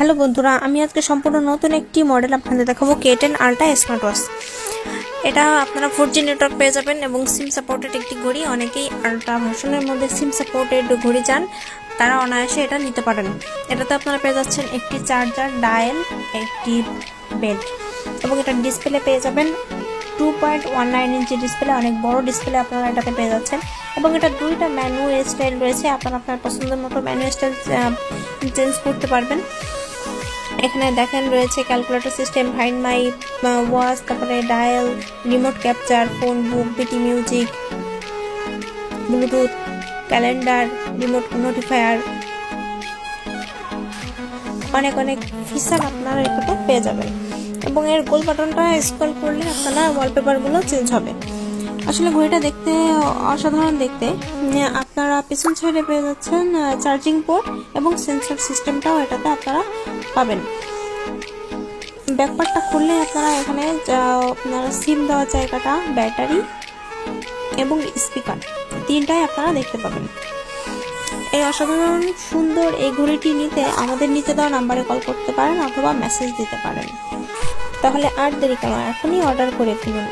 Hello বন্ধুরা, আমি আজকে সম্পূর্ণ নতুন একটি মডেল আপনাদের দেখাবো K10 আল্ট্রা স্মার্ট ওয়াচ। এটা আপনারা 4G নেটওয়ার্ক পেয়ে যাবেন এবং সিম সাপোর্টেড একটি ঘড়ি। অনেকেই আল্ট্রা ভার্সনের মধ্যে সিম সাপোর্টেড ঘড়ি চান, তারা অনায়াসে এটা নিতে পারেন। এটাতে আপনারা পেয়ে যাচ্ছেন একটি চার্জার, ডায়াল, একটি বেল্ট এবং এটা ডিসপ্লে পেয়ে যাবেন 2.19 ইঞ্চি ডিসপ্লে, অনেক বড় ডিসপ্লে আপনারা এটাতে পেয়ে যাচ্ছেন। এবং এটা দুইটা ম্যানু স্টাইল রয়েছে, আপনারা আপনার পছন্দের মতো ম্যানু স্টাইল চেঞ্জ করতে পারবেন। এখানে দেখেন রয়েছে calculator system, find my watch, তারপরে dial, remote capture, phone book, BT music, Bluetooth, calendar, remote notifier, অনেক ফিচার আপনারা এটাতে পেয়ে যাবেন। এবং এর গোল বাটনটা স্ক্রল করলে আপনারা ওয়ালপেপারগুলো চেঞ্জ হবে। আসলে ঘড়িটা দেখতে অসাধারণ দেখতে। আপনারা পিছন সাইডে পেয়ে যাচ্ছেন চার্জিং পোর্ট এবং সেন্সর সিস্টেমটাও এটাতে আপনারা পাবেন। ব্যাকপার্টটা খুললে আপনারা এখানে আপনারা সিম দেওয়ার জায়গাটা, ব্যাটারি এবং স্পিকার তিনটাই আপনারা দেখতে পাবেন। এই অসাধারণ সুন্দর এই ঘড়িটি নিতে আমাদের নিচে দেওয়া নাম্বারে কল করতে পারেন অথবা মেসেজ দিতে পারেন। তাহলে আর দেরি কেন, এখনই অর্ডার করে ফেলুন।